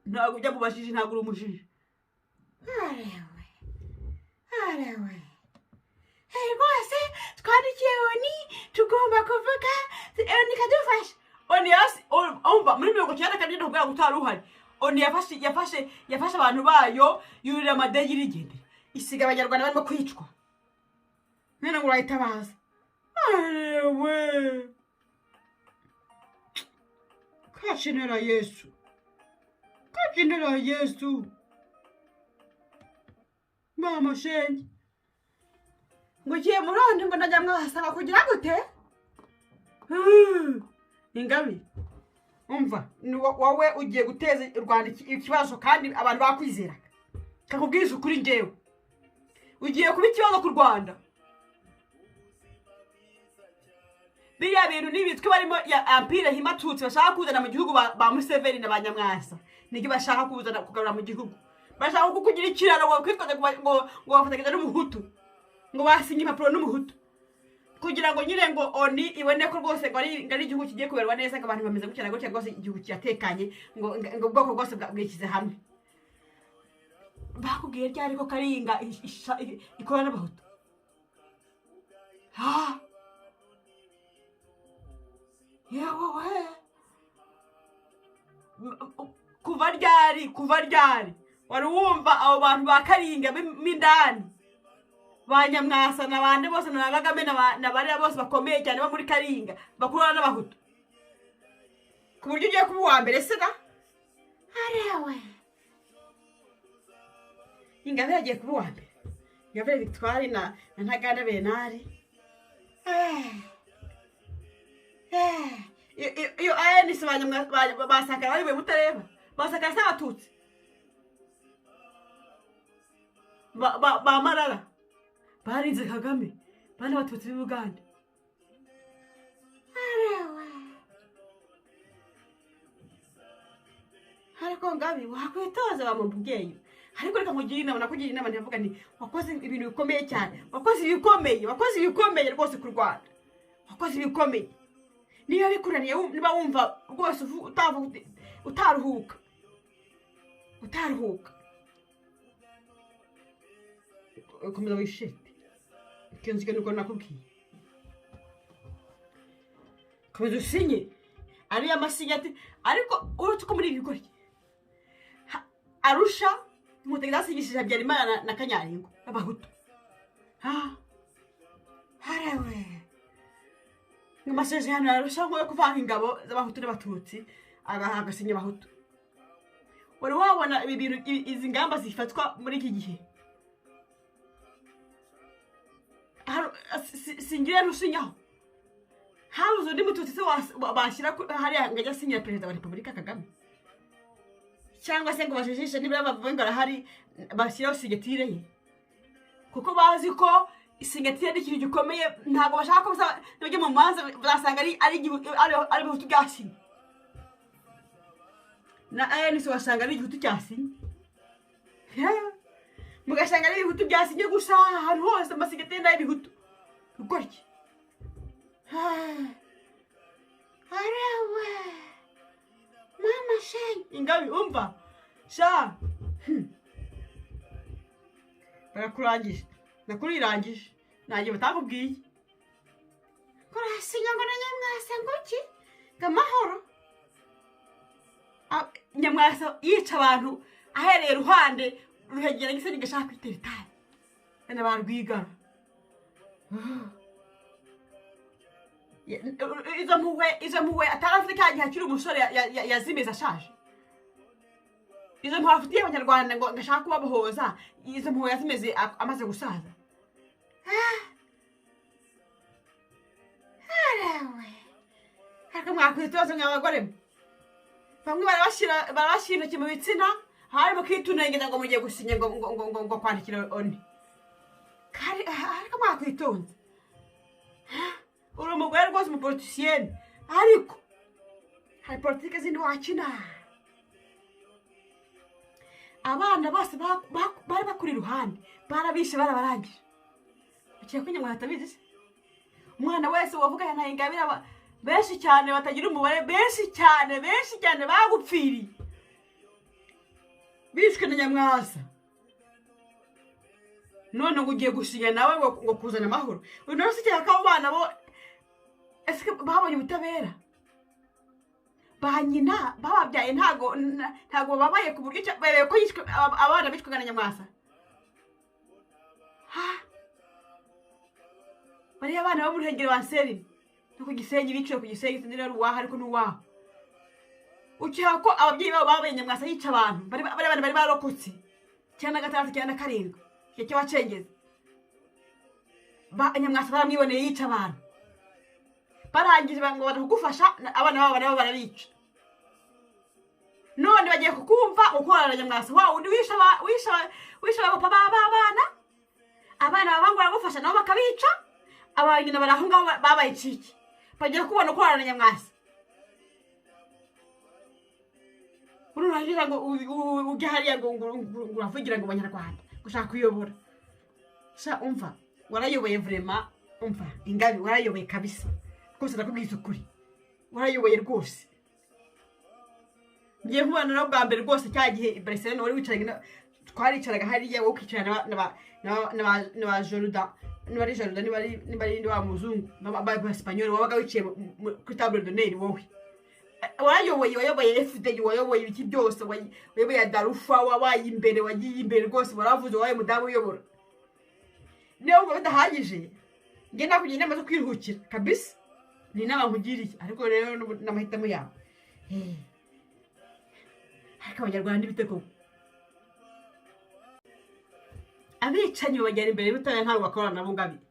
Speaker 3: ntabwo ujya mubashije ntabwo uri umujiji arewe rwose twandikiye oni tugomba kuvuga oni kadufasha oni yasi umva muri 1992 kugira ngo utaruhari oni yafashe abantu bayo yurira amadege irigendera isiga abanyarwanda barimo kwicwa nene ngo urayitabaza arewe kachinera Yesu mama shenge ngo kiye muronde ngo najya mwasanga kugira gute Ingabire umva wowe ugiye guteza u Rwanda ikibazo kandi abantu bakwizera kakubwiza ukuri ngewe ugiye kuba ikibazo ku Rwanda biya bintu nibitwe barimo ya Empire himatutsi bashaka kuzana mu gihugu ba Museveni na Banyamwasa nige bashaka kuzana kugarura mu gihugu bashaka kukugira ikiraro ngo kwitwaza ngo bafatageza n'umuhutu ngo basinye impapuro n'umuhutu kugira ngo nyire ngo oni ibone ko rwose ngo ari igihugu kigiye kuberwa neza ngo abantu bameze gukira gutya rwose igihugu cyatekanye ngo ubwoko bwose bwikize hamwe bakubwiye ryari ko karinga ikora n'abahutu yawe kuva ryari wari wumva abo bantu bakaringa mindani Banyamwasa na bande bose na Kagame na barira bose bakomeye cyane bo muri Karinga bakurana n'abahutu ku buryo ugiye kuba uwa mbere se da arewe Ingabire agiye kuba uwa mbere Ingabire Victoire na Ntaganda Benari iyo ANC basakara bari butareba basakara s'abatutsi ba Marara barinze Kagame bana batutsi b'Uganda arewe ariko Ngabire wakwitoza bamubwiye ariko reka mugira inama nakugira inama ndavuga nti wakoze ibintu bikomeye cyane wakoze ibikomeye rwose ku Rwanda wakoze ibikomeye niyo bikuraniye niba wumva rwose utaruhuka ukomeza wishete kenshi nuko nakubwiye komeza usinye ari amasinyati ariko urutse ko muri ibigori Arusha mutegeza sigishije Habyarimana na Kanyaringo abahutu harewe amasezerano Arusha ngo kuvanga ingabo z'abahutu n'abatutsi agasinya abahutu wari wabona ibi bintu izi ngamba zifatwa muri iki gihe singira rusinyaho habuze undi mututsi se bashyira hariya ngajya sinyira perezida wa Repubulika Kagame cyangwa se ngo bajijishe nibura bavuga ngo arahari bashyiraho sigetire ye kuko bazi ko isingetire n'ikintu gikomeye ntabwo bashaka ko n'ujye mu manza bazasanga ari bihutu byasinye na ANC wasanga ari igihutu cyasinye mugasanga ari ibihutu byasinye gusa ahantu hose amasigetire n'ayibihutu gutya arewe mama shenge Ingabire umva sha barakurangije nakurirangije nanjye batakubwiye kurasinya ngo na Nyamwasa ngoki ngamahoro Nyamwasa yica abantu ahereye ruhande ruhegera gisenge gashaka kwiteritari ene barwigara izo mpuhwe atarafite kandi hakiri umusore yazimeza ashaje izo mpuhwe afitiye abanyarwanda ngo ngashaka kubabohoza izo mpuhwe yazimeze amaze gusaza ariko mwakwitonze mw'abagore bamwe barabashyira intoki mu bitsina harimo kwitunengeza ngo mugiye gusinya ngo kwandikira oni ariko mwakwitonze uri umugore rwose umupolitisiyeni ariko hari politike zindi wakina abana bose bari bakuri iruhande barabishe barabarangije ukiye kwinya ngo hatabizi se umwana wese wavuganye na Ingabire benshi cyane batagira umubare benshi cyane bagupfiriye bishwe na Nyamwasa none ngo ugiye gusinya nawe ngo kuzana amahoro uyu none se cyaka abo bana bo ese babonye ubutabera ba nyina bababyaye ntago babaye ku buryo bereye ko yishwe abana bishwe na Nyamwasa bari abana bo mu Ruhengeri banseri no ku Gisenyi biciwe ku Gisenyi ndira ruwaha ariko nuwaho ukiha ko ababyeyi babo babaye Nyamwasa yica abantu bari abana bari barokotse cyane gatatu cyane karindwi cyo wacengeze ba Nyamwasa baramwiboneye yica abantu barangije ngo barakugufasha abana babo nabo barabica none bagiye kukumva ukorana Nyamwasa wa undi wisha papa babana abana babangura gufasha nabo bakabica abanyina barahunga babaye ciki bagiye kubona ukorana Nyamwasa ururahira ngo ujyahariya ngo uravugira ngo Abanyarwanda gushaka kuyobora sha umva warayoboye vraiment umva Ingabire warayoboye kabisa kose nakubwiza ukuri warayoboye rwose ngiye kubana no bwa mbere rwose cyagihe Barcelona wari wicaranye twaricaraga hariya wo kwicarana na Jordan nibari Jordan nibari wa muzungu ba Espanyol wabaga wiciye ku table d'honneur wowe wayoboye FD wayoboye ibiki byose wayoboye Darufa wabaye imbere wagiye imbere rwose baravuze wabaye mudamu uyobora niyo ngo bidahagije nge nakugira inama zo kwiruhukira kabisa ni inama nkugiriye ariko rero n'amahitamo yawe ariko Abanyarwanda ibitego abicanyi babajyana imbere y'ubutabera ntabwo bakorana nabo Ingabire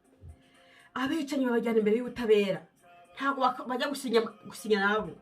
Speaker 3: abicanyi babajyana imbere y'ubutabera ntabwo bajya gusinya nabo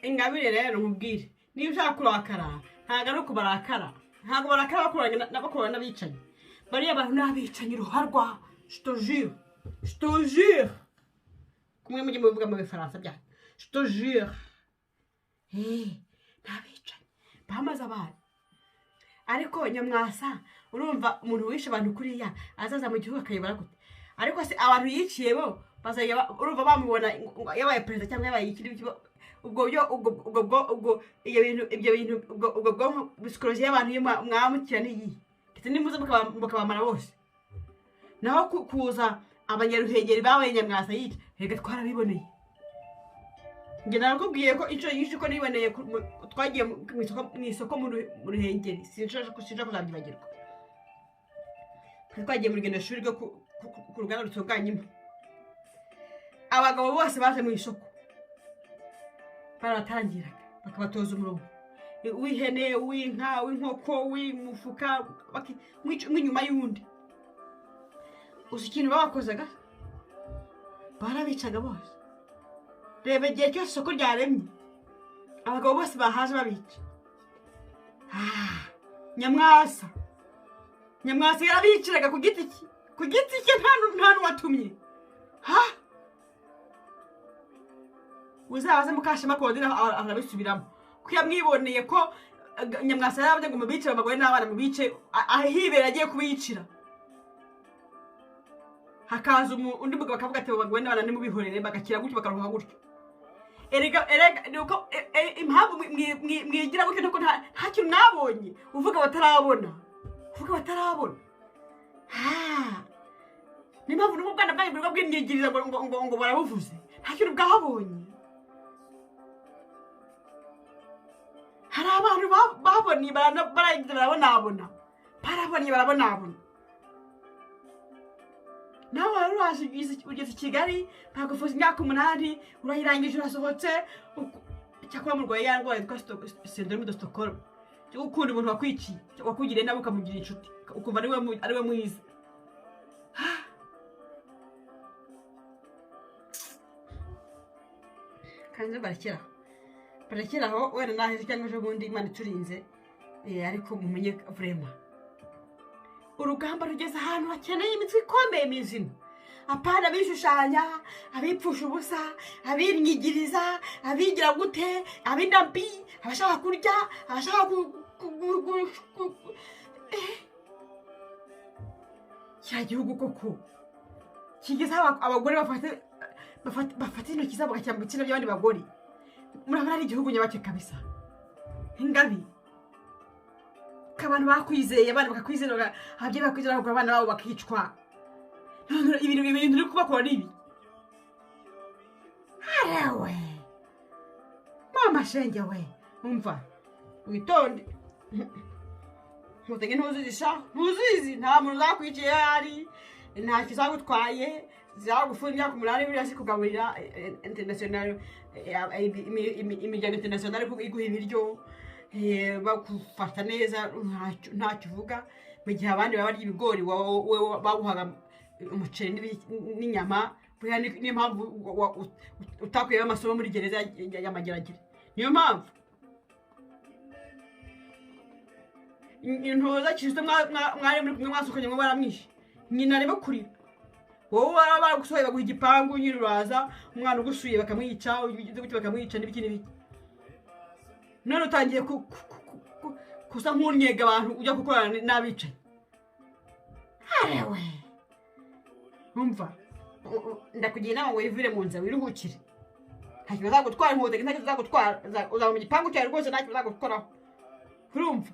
Speaker 3: Ingabire rero nkubwire niba ushaka kurakara ntago ari ukubarakara ntago barakara bakorana n'abicanyi bari abantu n'abicanyi ruharwa je te jure kumwe mujye mubivuga mu Bifaransa bya je te jure n'abicanyi bamaze abana ariko Nyamwasa urumva umuntu wishe abantu kuriya azaza mu gihugu akayobora gute ariko se abantu yiciye bo bazaya urumva bamubona yabaye president cyangwa yabaye ikindi ubwo ibyo bintu ubwo psychology y'abantu mwamukira niyi ndetse nimuze mukabamara bose naho kuza Abanyaruhengeri babaye Nyamwasa yica rega twarabiboneye nge narakubwiye ko ico yishe ko niboneye twagiye mu isoko mu Ruhengeri sinshaka kuzabyibagirwa twagiye mu rugendo shuri rwo ku ruganda rutunganya impu abagabo bose baje mu isoko baratangiraga bakabatoza umurongo w'ihene w'inka w'inkoko w'imufuka nk'inyuma y'undi uzi ikintu babakozaga barabicaga bose reba igihe cyose isoko ryaremye abagabo bose bahaje babica Nyamwasa yarabiciraga ku giti cye ku giti cye nta n'uwatumye ha uzabaze mukashema kodira arabisubiramo ko yamwiboneye ko nyamwasa yavuze ngo mubice abagore n'abana mubice ahibera agiye kubicira hakaza undi mugabo akavuga ati abagore n'abana nimubihorere bagakira gutyo bakaruha gutyo erega nuko impamvu mwigira gutyo nuko nta kintu nabonye uvuga batarabona ni mpamvu n'ubwana bwanyu buri bwimyigiriza ngo barabuvuze nta kintu bwahabonye hari abantu babonye barabonabona nawe rero ugeze i Kigali bagufuza imyaka 8 urayirangije urasohotse cyakora mu Rwanda yarwaye yitwa syndrome de Stockholm cyo gukunda umuntu wakwiciye wakugiriye nawe ukamugira inshuti ukumva ari we mwiza kanze barakiraho wenda naheze cyangwa ejo bundi Imana iturinze ariko mumenye vraiment urugamba rugeze ahantu hakeneye imitwe ikomeye mizima apana bishushanya abipfusha ubusa abinyigiriza abigira gute abindabi abashaka kurya abashaka cya gihugu koko kigeze abagore bafata intoki zabo bakajya mu bitsina by'abandi bagore murabona ari igihugu nyabake kabisa Ingabire abantu bakwizeye abana bakakwizera ababyeyi bakwizera ko abana babo bakicwa ibintu uri kubakora nibi arewe mama shenge we umva witonde mutege ntuzizi nta muntu uzakwiciye hari nta kizagutwaye zagufunga imyaka 8 buriya si kugaburira international imiryango international iguha ibiryo bakufata neza ntacyo uvuga mu gihe abandi baba barya ibigori wowe baguhaga umuceri n'inyama buriya niyo mpamvu utakwiyeho amasomo muri gereza y'amageragere niyo mpamvu intoza Kristo mwari muri kumwe mwasukanye ngo baramwishe nyina arimo kurira wowe baragusohoye baguha igipangu nyine uraza umwana ugusuye bakamwica ugize gutyo bakamwica n'ibiki none utangiye kusa nk'unyega abantu ujya gukorana n'abicanyi arewe umva ndakugira inama ngo wivire mu nzira wiruhukire nta kibazo uzagutwara inkotanyi nta kibazo uzagutwara uzaba mu gipangu cyawe rwose nta kibazo uzagukoraho urumva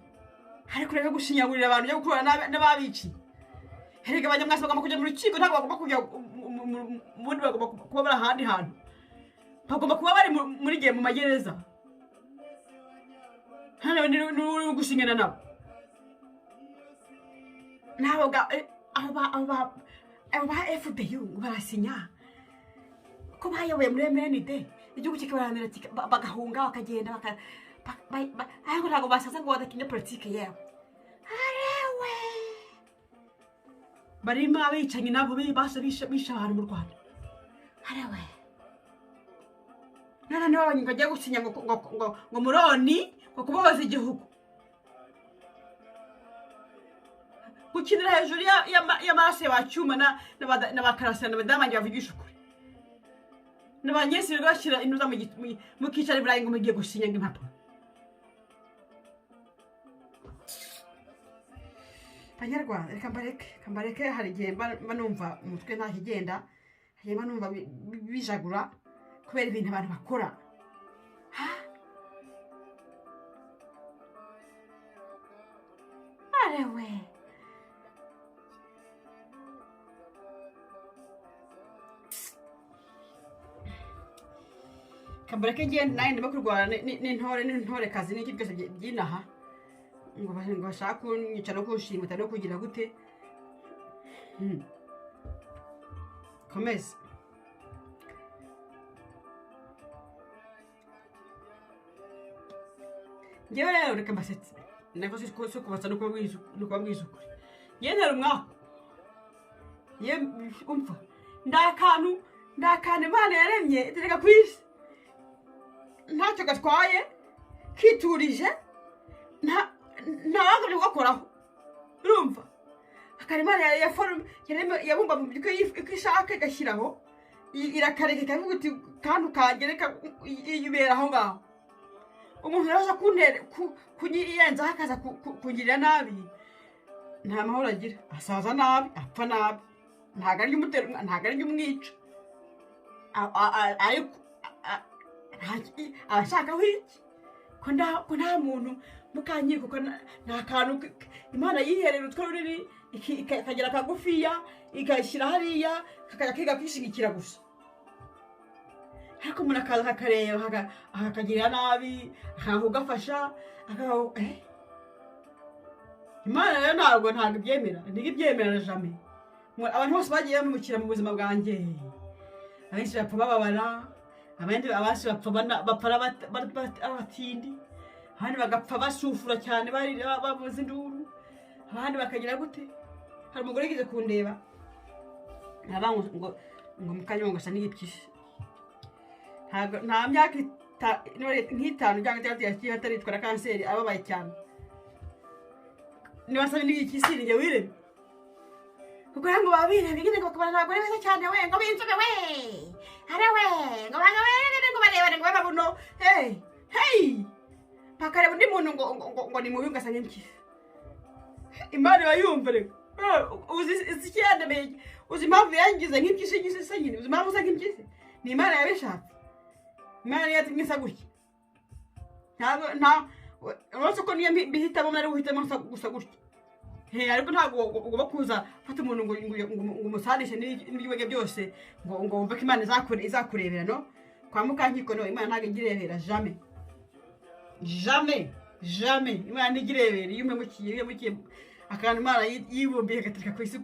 Speaker 3: ariko rero gushinyagurira abantu ujya gukorana n'ababiciye herega abanyamwasi bagomba kujya mu rukiko ntabwo bagomba kujya ubundi bagomba kuba bari ahandi hantu bagomba kuba bari muri gihe mu magereza hano ni gushingana nabo abo ba FDU barasinya ko bayoboye muri MND igihugu kikabaranira bagahunga bakagenda ariko ntabwo basaza ngo badakinye politike yewe arewe barimo abicanyi nabo bisha abantu mu Rwanda arewe nana niba bagiye gusinya ngo muroni ngo kubohoza igihugu gukinira hejuru y'amaraso y'abacyuma n'abakarasira n'abadamange bavugisha ukuri n'abanyesi bashyira intuza mu kicaro Burayi ngo mugiye gusinya impapuro Banyarwanda reka mbareke hari igihe mba numva umutwe nta kigenda hari mba numva bijagura kubera ibintu abantu bakora arewe kambareke ngende nawe ndimo kurwana n'intore kazi n'iki byose byinaha ngo bashaka kunyica no kunshimuta no kugira gute komeza ngewe rero reka mbasetse nako si kubatsa no kubabwiza ukuri yewe ntera umwaka yewe umva ndakantu Imana yaremye itereka ku isi ntacyo gatwaye kiturije nta wangabye kugakoraho urumva Imana yabumba mu by'uko ishaka igashyiraho irakareka ikavuga uti kandi ukagereka ibera aho ngaho. Umuntu araza kunyiyenzaho akaza kungirira nabi, nta mahoro agira, asaza nabi, apfa nabi, ntabwo ari umwica, ariko abashakaho iki ko nta muntu mukanyiko ko nta kantu Imana yiherera utwo runini ikagira akagufiya igashyira hariya kakajya kiga kwishigikira gusa. Ariko umuntu akaza akakareba akakagirira nabi akakugafasha Imana rero ntabwo ibyemera, ntibyemera jamais. Abantu bose bagiye bamukira mu buzima bwanjye, abenshi bapfa bababara, abandi bapfa abatindi, abandi bagapfa basufura cyane bavuza induru, abandi bakagira gute. Hari umugore yigeze kundeba ngo mukanya ngo asa n'igipyisi, nta myaka nk'itanu cyangwa itandatu yagiye ataritwa na kanseri, ababaye cyane. Niba asa n'igipyisi njye wireme kuko ngo babire bigine ngo kubana n'abagore beza cyane we ngo binzobe we are we ngo bareba ngo babuno hey pakareba undi muntu ngo ni mubi ngasa nk'igipyisi. Imana bayumva rero uzi ikiyandemeye, uzi impamvu yangize nk'igipyisi se nyine, uzi impamvu usa nk'igipyisi, ni Imana yabishatse. Imana yatumye isa gutya, uretse ko niyo mbihitamo nari guhitamo gusa gutya. Ariko ntabwo ugomba kuza ufata umuntu ngo umusanishe n'ibyo byose ngo wumve ko Imana izakurebera. No, kwa mukankiko no, Imana ntabwo igirebera jamais. Imana ntigirebera iyo umemukiye akantu Imana yibumbiye agatereka ku isi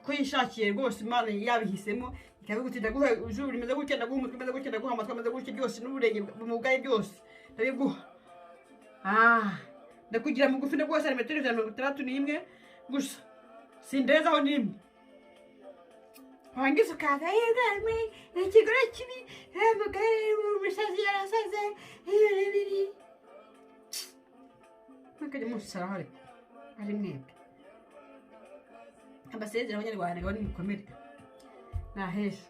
Speaker 3: ko yishakiye rwose. Imana yabihisemo ikavuga uti ndaguha ijuru rimeze gutya, ndaguha umutwe umeze gutya, ndaguha amatwi ameze gutya, byose n'uburenge bumugaye byose ndabiguha. Ndakugira mugufi rwose santimetero 61 gusa sindezaho n'imwe. Wangize ukaza yegamwe ikigore kibi mugari umusazi yarasaze ntukajya musara hari mwebwe. Abasezera abanyarwanda ngo ni mukomere nahesha